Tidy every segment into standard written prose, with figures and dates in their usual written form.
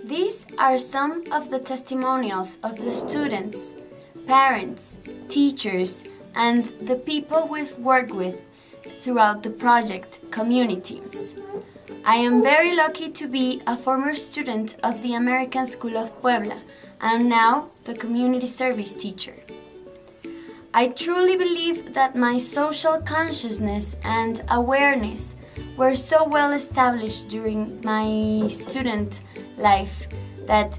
These are some of the testimonials of the students, parents, teachers, and the people we've worked with throughout the project Communiteams. I am very lucky to be a former student of the American School of Puebla and now the community service teacher. I truly believe that my social consciousness and awareness were so well established during my student life that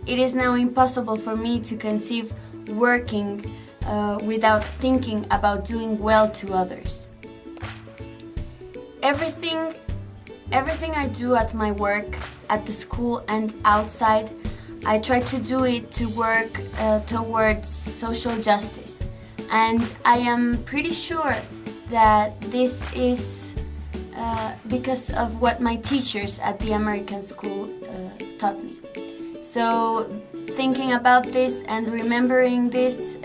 it is now impossible for me to conceive working without thinking about doing well to others. Everything I do at my work, at the school and outside, I try to do it to work towards social justice. And I am pretty sure that this is because of what my teachers at the American school taught me. So thinking about this and remembering these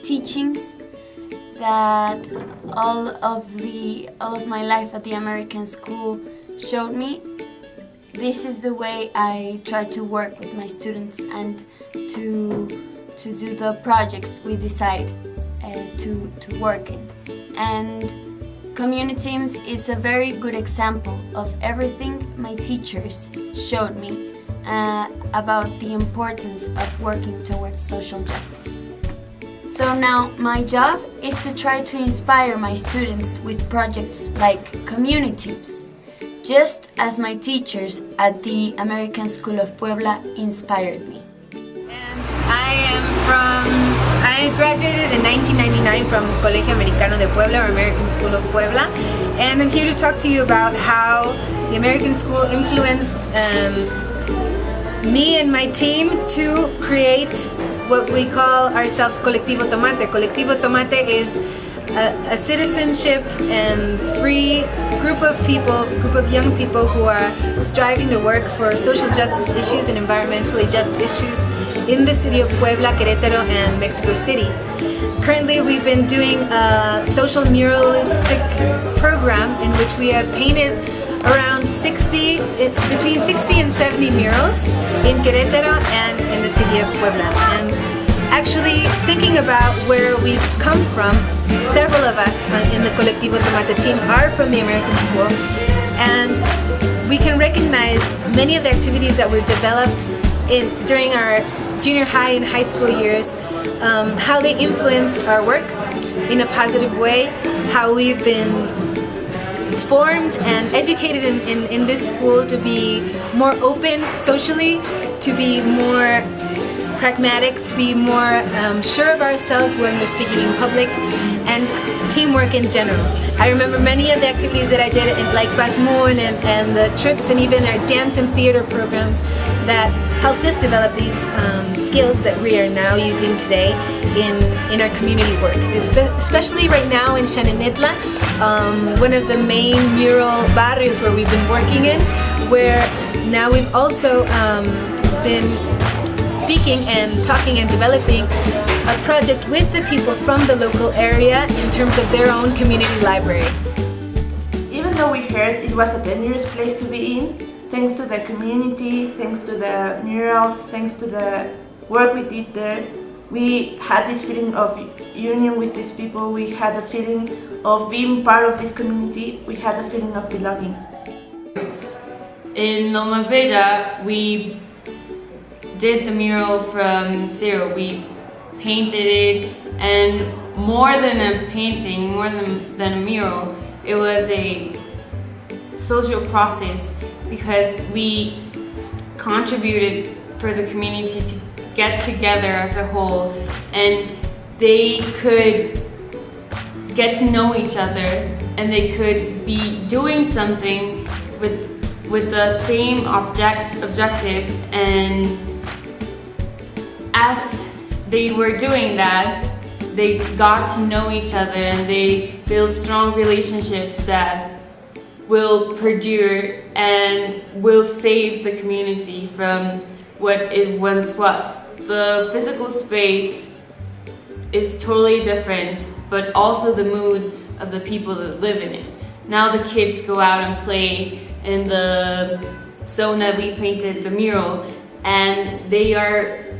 teachings that all of my life at the American school showed me, this is the way I try to work with my students and to do the projects we decide to work in. And Communiteams is a very good example of everything my teachers showed me about the importance of working towards social justice. So now my job is to try to inspire my students with projects like Communiteams, just as my teachers at the American School of Puebla inspired me. And I graduated in 1999 from Colegio Americano de Puebla, or American School of Puebla, and I'm here to talk to you about how the American School influenced me and my team to create what we call ourselves Colectivo Tomate. Colectivo Tomate is a citizenship and free group of young people who are striving to work for social justice issues and environmentally just issues in the city of Puebla, Querétaro, and Mexico City. Currently, we've been doing a social muralistic program in which we have painted around between 60 and 70 murals in Querétaro and in the city of Puebla. And actually, thinking about where we've come from, several of us in the Colectivo Tomate team are from the American School, and we can recognize many of the activities that were developed during our junior high and high school years, how they influenced our work in a positive way, how we've been formed and educated in this school to be more open socially, to be more pragmatic, to be more sure of ourselves when we're speaking in public, and teamwork in general. I remember many of the activities that I did, like Basmoon and the trips and even our dance and theater programs that helped us develop these skills that we are now using today in our community work. Especially right now in Xanenetla, one of the main mural barrios where we've been working in, where now we've also been speaking and talking and developing a project with the people from the local area in terms of their own community library. Even though we heard it was a dangerous place to be in, thanks to the community, thanks to the murals, thanks to the work we did there, we had this feeling of union with these people, we had a feeling of being part of this community, we had a feeling of belonging. In Loma Bella, we did the mural from zero. We painted it, and more than a painting, more than a mural, it was a social process because we contributed for the community to get together as a whole, and they could get to know each other, and they could be doing something with the same objective, and as they were doing that, they got to know each other and they built strong relationships that will perdure and will save the community from what it once was. The physical space is totally different, but also the mood of the people that live in it. Now the kids go out and play in the so that we painted the mural, and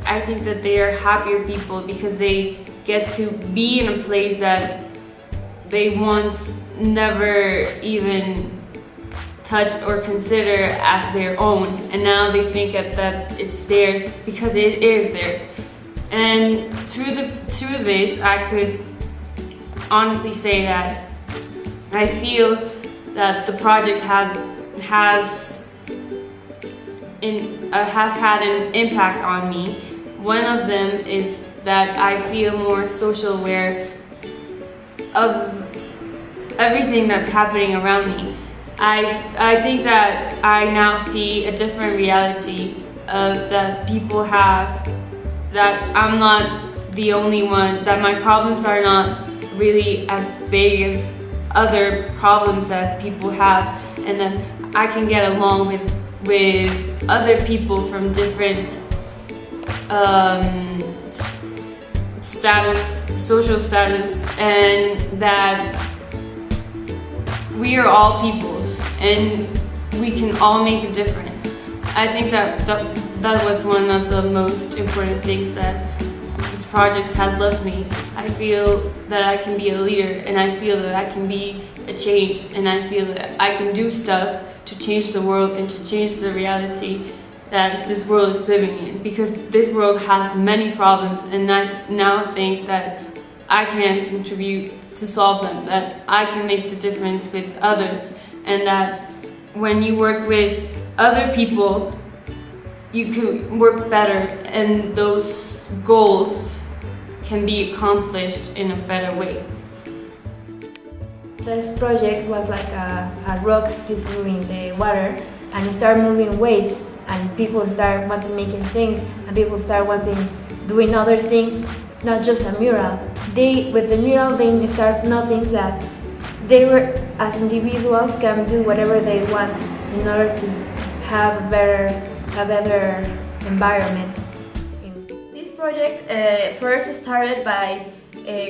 I think that they are happier people because they get to be in a place that they once never even touch or consider as their own, and now they think that it's theirs because it is theirs. And through this, I could honestly say that I feel that the project has had an impact on me. One of them is that I feel more social aware of everything that's happening around me. I think that I now see a different reality that people have, that I'm not the only one, that my problems are not really as big as other problems that people have, and that I can get along with other people from different social status, and that we are all people and we can all make a difference. I think that was one of the most important things that this project has left me. I feel that I can be a leader, and I feel that I can be a change, and I feel that I can do stuff to change the world and to change the reality that this world is living in, because this world has many problems, and I now think that I can contribute to solve them, that I can make the difference with others, and that when you work with other people, you can work better, and those goals can be accomplished in a better way. This project was like a rock you threw in the water, and it started moving waves, and people start wanting making things, and people start wanting doing other things, not just a mural. With the mural, they start nothing that they were, as individuals, can do whatever they want in order to have a better environment. This project first started by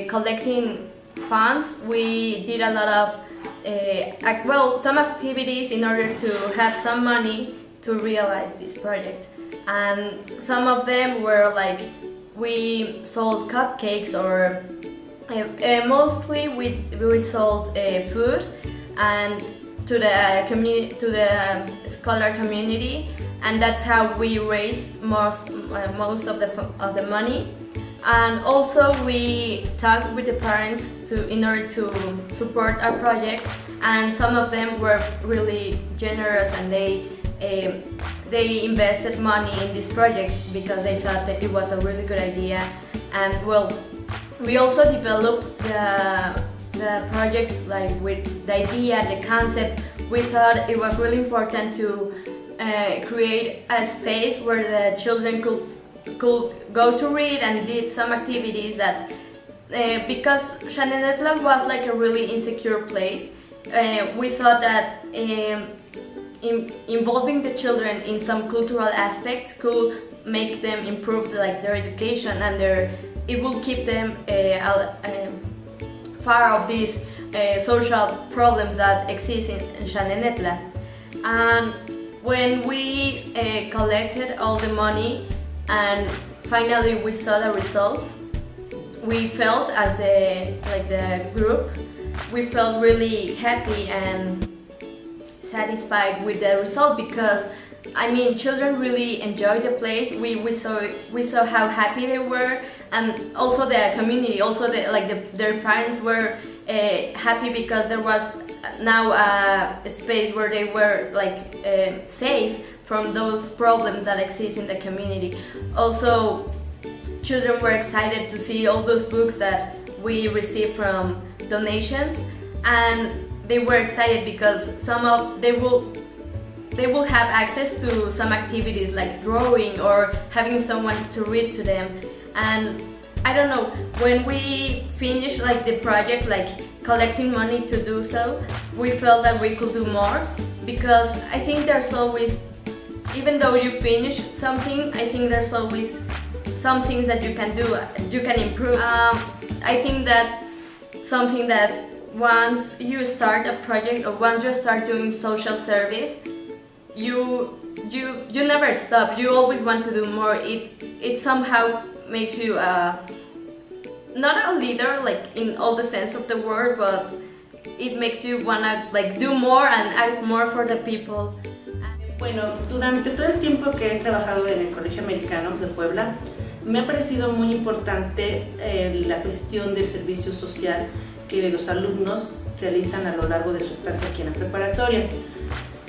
collecting funds. We did a lot of some activities in order to have some money to realize this project, and some of them were like we sold cupcakes, or mostly we sold food and to the community, to the scholar community, and that's how we raised most of the money. And also we talked with the parents in order to support our project, and some of them were really generous, and they invested money in this project because they thought that it was a really good idea. And well, we also developed the project like with the idea, the concept. We thought it was really important to create a space where the children could go to read and did some activities that because Xanenetla was like a really insecure place, we thought that involving the children in some cultural aspects could make them improve like their education, and it will keep them far of these social problems that exist in Xanenetla. And when we collected all the money and finally we saw the results, we felt as the group, we felt really happy and satisfied with the result, because I mean, children really enjoyed the place. We saw how happy they were, and also the community, also their parents were happy because there was now a space where they were safe from those problems that exist in the community. Also, children were excited to see all those books that we received from donations, and they were excited because they will have access to some activities like drawing or having someone to read to them. And I don't know, when we finished the project, collecting money to do so, we felt that we could do more, because I think there's always, even though you finish something, I think there's always some things that you can do, you can improve. I think that's something that once you start a project or once you start doing social service, you you never stop. You always want to do more. It somehow makes you not a leader like in all the sense of the word, but it makes you wanna like do more and act more for the people. Bueno, durante todo el tiempo que he trabajado en el Colegio Americano de Puebla, me ha parecido muy importante la cuestión del servicio social que los alumnos realizan a lo largo de su estancia aquí en la preparatoria.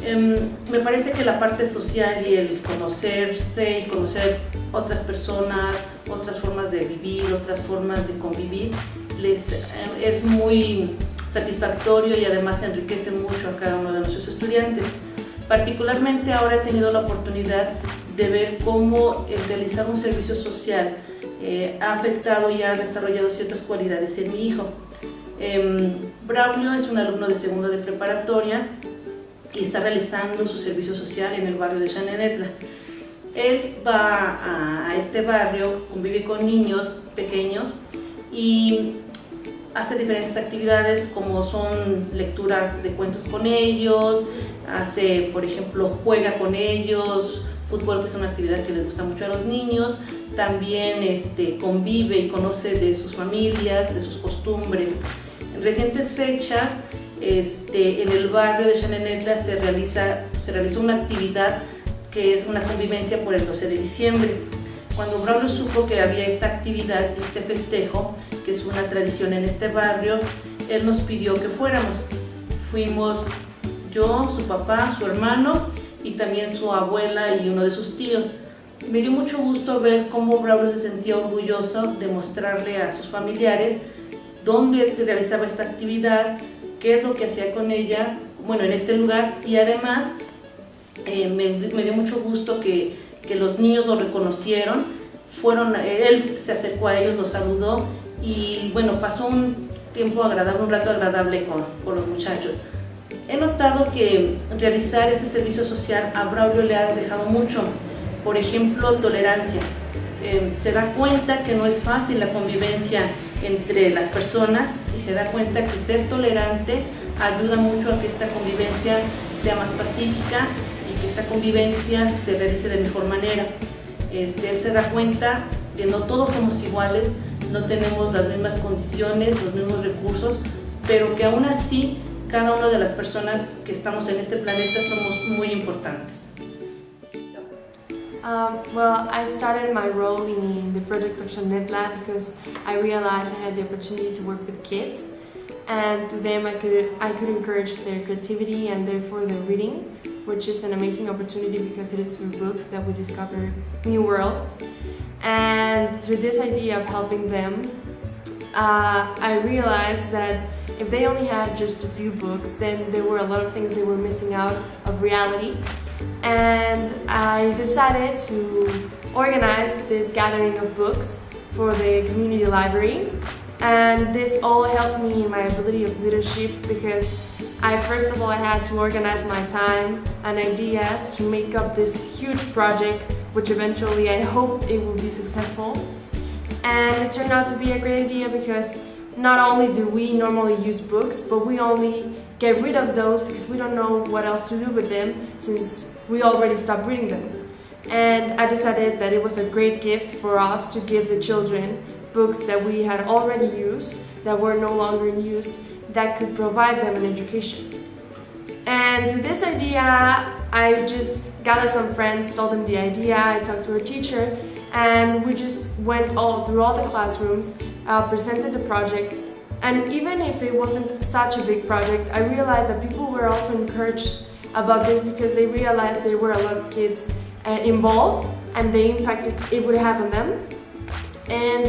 Me parece que la parte social y el conocerse y conocer otras personas, otras formas de vivir, otras formas de convivir, es muy satisfactorio y además enriquece mucho a cada uno de nuestros estudiantes. Particularmente ahora he tenido la oportunidad de ver cómo el realizar un servicio social ha afectado y ha desarrollado ciertas cualidades en mi hijo. Braulio es un alumno de segundo de preparatoria y está realizando su servicio social en el barrio de Xanenetla. Él va a este barrio, convive con niños pequeños y hace diferentes actividades como son lectura de cuentos con ellos, hace, por ejemplo, juega con ellos, fútbol, que es una actividad que les gusta mucho a los niños, también convive y conoce de sus familias, de sus costumbres. En recientes fechas, en el barrio de Xanenetla se realizó una actividad que es una convivencia por el 12 de diciembre. Cuando Braulio supo que había esta actividad, este festejo, que es una tradición en este barrio, él nos pidió que fuéramos. Fuimos yo, su papá, su hermano y también su abuela y uno de sus tíos. Me dio mucho gusto ver cómo Braulio se sentía orgulloso de mostrarle a sus familiares dónde realizaba esta actividad, qué es lo que hacía con ella, bueno, en este lugar, y además me dio mucho gusto que los niños lo reconocieron, él se acercó a ellos, los saludó y bueno, pasó un rato agradable con los muchachos. He notado que realizar este servicio social a Braulio le ha dejado mucho, por ejemplo, tolerancia. Se da cuenta que no es fácil la convivencia entre las personas y se da cuenta que ser tolerante ayuda mucho a que esta convivencia sea más pacífica y que esta convivencia se realice de mejor manera. Él se da cuenta que no todos somos iguales, no tenemos las mismas condiciones, los mismos recursos, pero que aún así cada una de las personas que estamos en este planeta somos muy importantes. Well, I started my role in the project of Xanenetla because I realized I had the opportunity to work with kids, and to them I could encourage their creativity and therefore their reading, which is an amazing opportunity because it is through books that we discover new worlds. And through this idea of helping them, I realized that if they only had just a few books, then there were a lot of things they were missing out of reality. And I decided to organize this gathering of books for the community library. And this all helped me in my ability of leadership because I had to organize my time and ideas to make up this huge project, which eventually I hope it will be successful. And it turned out to be a great idea because not only do we normally use books, but we only get rid of those because we don't know what else to do with them since we already stopped reading them. And I decided that it was a great gift for us to give the children books that we had already used, that were no longer in use, that could provide them an education. And to this idea, I just gathered some friends, told them the idea, I talked to a teacher, and we just went through all the classrooms, presented the project. And even if it wasn't such a big project, I realized that people were also encouraged about this because they realized there were a lot of kids involved and the impact it would have on them. And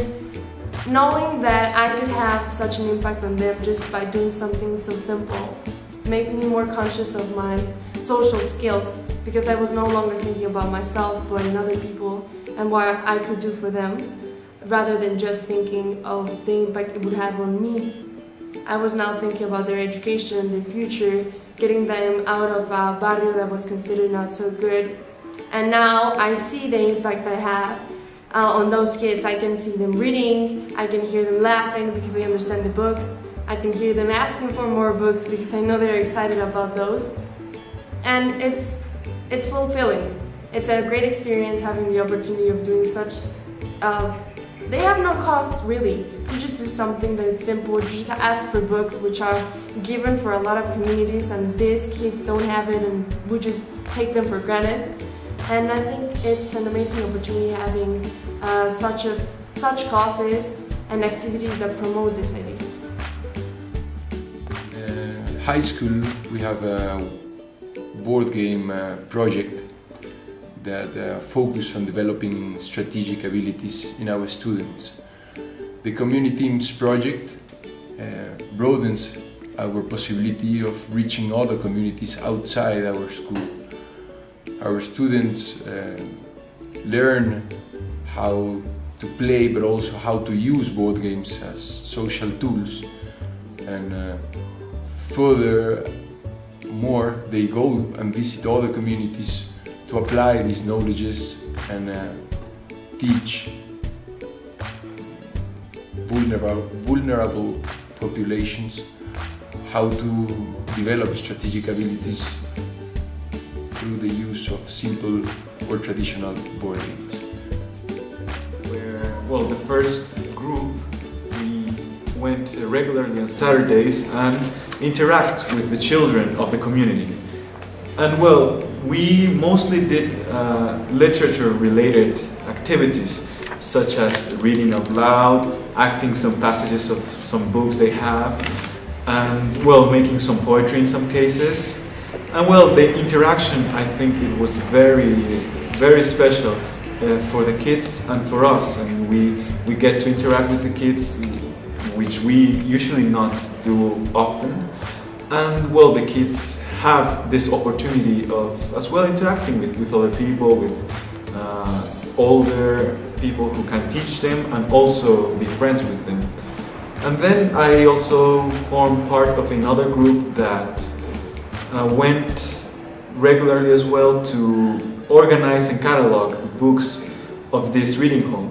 knowing that I could have such an impact on them just by doing something so simple made me more conscious of my social skills because I was no longer thinking about myself but in other people and what I could do for them rather than just thinking of the impact it would have on me. I was now thinking about their education, their future, getting them out of a barrio that was considered not so good. And now I see the impact I have on those kids. I can see them reading, I can hear them laughing because they understand the books, I can hear them asking for more books because I know they're excited about those. And it's it's fulfilling. It's a great experience having the opportunity of doing such. They have no cost really. You just do something that is simple. You just ask for books, which are given for a lot of communities, and these kids don't have it, and we just take them for granted. And I think it's an amazing opportunity having such causes and activities that promote these ideas. High school, we have a board game project that focus on developing strategic abilities in our students. The Communiteams project broadens our possibility of reaching other communities outside our school. Our students learn how to play, but also how to use board games as social tools. And furthermore, they go and visit other communities to apply these knowledges and teach vulnerable populations how to develop strategic abilities through the use of simple or traditional board games. Well, the first group, we went regularly on Saturdays and interact with the children of the community. And well, we mostly did literature-related activities, such as reading out loud, acting some passages of some books they have, and well, making some poetry in some cases. And well, the interaction, I think it was very, very special for the kids and for us. And we get to interact with the kids, which we usually not do often. And well, the kids have this opportunity of as well interacting with other people, with older people who can teach them and also be friends with them. And then I also formed part of another group that went regularly as well to organize and catalog the books of this reading hall.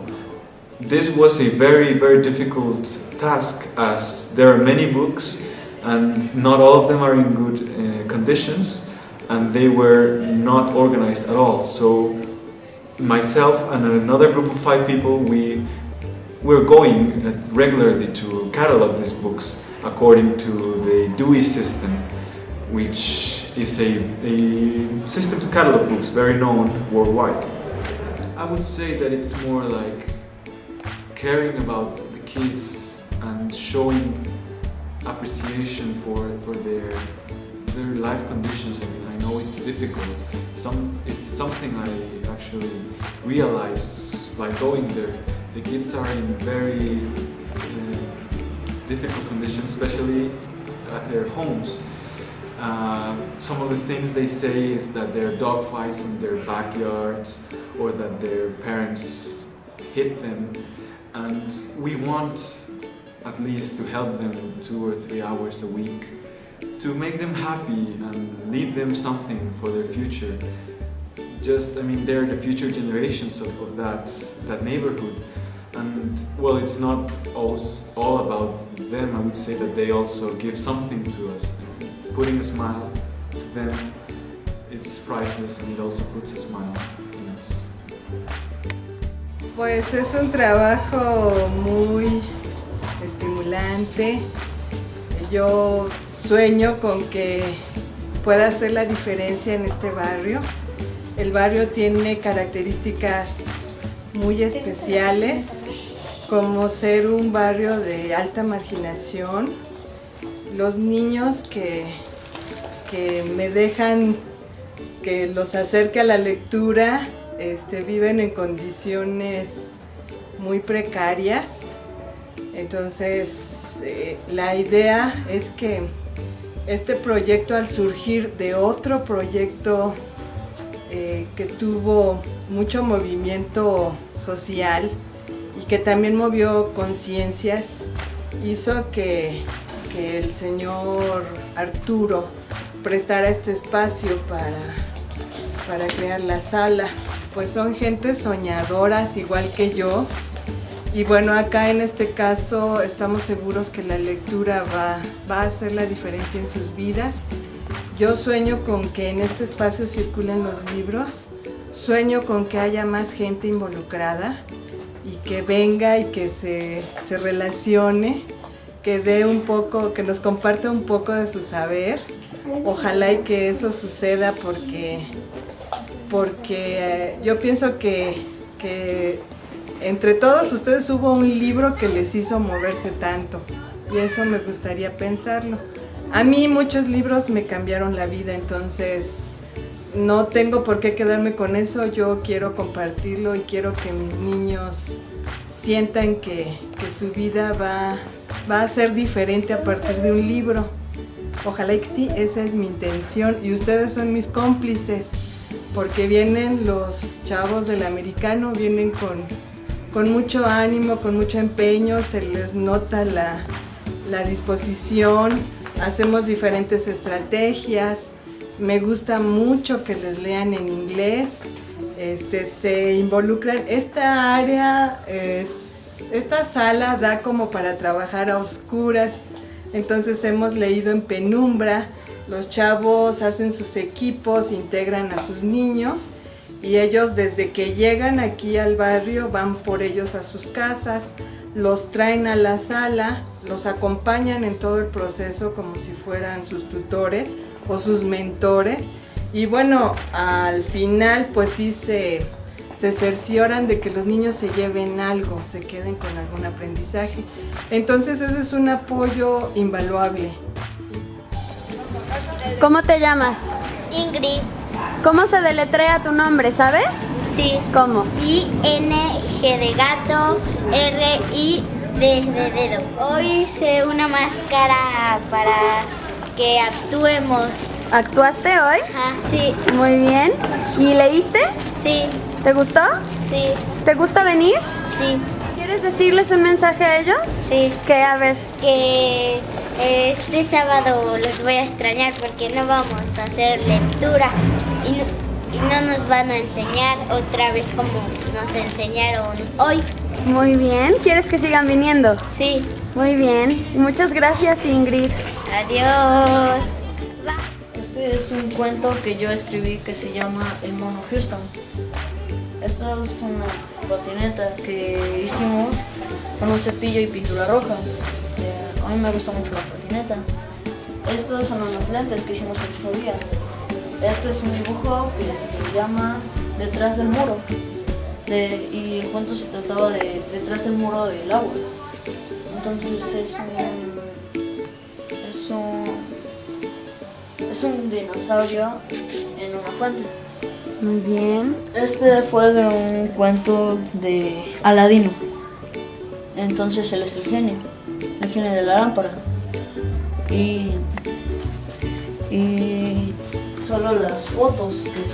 This was a very, very difficult task, as there are many books and not all of them are in good conditions, and they were not organized at all. So myself and another group of 5 people, we're going regularly to catalog these books according to the Dewey system, which is a system to catalog books very known worldwide. I would say that it's more like caring about the kids and showing appreciation for their life conditions. I mean, I know it's difficult. It's something I actually realized by going there. The kids are in very difficult conditions, especially at their homes. Some of the things they say is that there are dog fights in their backyards, or that their parents hit them, and we want at least to help them 2 or 3 hours a week to make them happy and leave them something for their future. Just, I mean, they're the future generations of that neighborhood. And well, it's not all about them. I would say that they also give something to us. Putting a smile to them, it's priceless, and it also puts a smile in us. Pues es un trabajo muy estimulante. Yo sueño con que pueda hacer la diferencia en este barrio. El barrio tiene características muy especiales, como ser un barrio de alta marginación. Los niños que me dejan que los acerque a la lectura viven en condiciones muy precarias. Entonces, la idea es que este proyecto, al surgir de otro proyecto que tuvo mucho movimiento social y que también movió conciencias, hizo que el señor Arturo prestara este espacio para crear la sala. Pues son gentes soñadoras igual que yo, y bueno, acá en este caso estamos seguros que la lectura va a hacer la diferencia en sus vidas, Yo sueño con que en este espacio circulen los libros, sueño con que haya más gente involucrada y que venga y que se relacione, que dé un poco, que nos comparta un poco de su saber. Ojalá y que eso suceda porque yo pienso que entre todos ustedes hubo un libro que les hizo moverse tanto y eso me gustaría pensarlo. A mí muchos libros me cambiaron la vida, entonces no tengo por qué quedarme con eso. Yo quiero compartirlo y quiero que mis niños sientan que su vida va a ser diferente a partir de un libro. Ojalá que sí, esa es mi intención y ustedes son mis cómplices porque vienen los chavos del americano, vienen con mucho ánimo, con mucho empeño, se les nota la disposición, hacemos diferentes estrategias, me gusta mucho que les lean en inglés, se involucran. Esta área, esta sala da como para trabajar a oscuras, entonces hemos leído en penumbra, los chavos hacen sus equipos, integran a sus niños y ellos desde que llegan aquí al barrio van por ellos a sus casas, los traen a la sala, los acompañan en todo el proceso como si fueran sus tutores o sus mentores y bueno, al final pues sí se cercioran de que los niños se lleven algo, se queden con algún aprendizaje. Entonces ese es un apoyo invaluable. ¿Cómo te llamas? Ingrid. ¿Cómo se deletrea tu nombre, sabes? Sí. ¿Cómo? I-N-G de gato, R-I-D de dedo. Hoy hice una máscara para que actuemos. ¿Actuaste hoy? Ajá, sí. Muy bien. ¿Y leíste? Sí. ¿Te gustó? Sí. ¿Te gusta venir? Sí. ¿Quieres decirles un mensaje a ellos? Sí. ¿Qué? A ver. Que este sábado los voy a extrañar porque no vamos a hacer lectura y no nos van a enseñar otra vez como nos enseñaron hoy. Muy bien. ¿Quieres que sigan viniendo? Sí. Muy bien. Muchas gracias, Ingrid. Adiós. Este es un cuento que yo escribí que se llama El Mono Houston. Esta es una patineta que hicimos con un cepillo y pintura roja. A mí me gusta mucho la patineta. Estos son unos lentes que hicimos el mismo día. Este es un dibujo que se llama Detrás del muro. Y el cuento se trataba de detrás del muro del agua. Entonces es un dinosaurio en una fuente. Muy bien. Este fue de un cuento de Aladino. Entonces él es el genio de la lámpara. Y solo las fotos que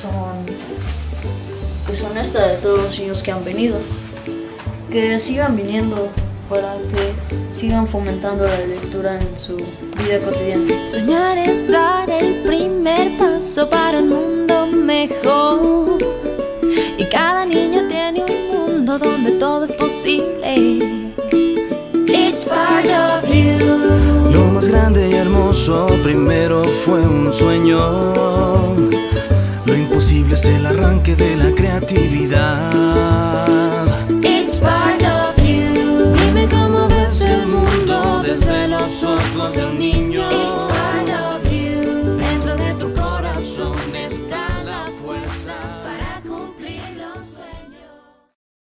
son esta de todos los niños que han venido. Que sigan viniendo para que sigan fomentando la lectura en su vida cotidiana. Soñar es dar el primer paso para un mundo mejor. Y cada niño tiene un mundo donde todo es posible. It's part of you. Lo más grande y hermoso primero fue un sueño. Lo imposible es el arranque de la creatividad.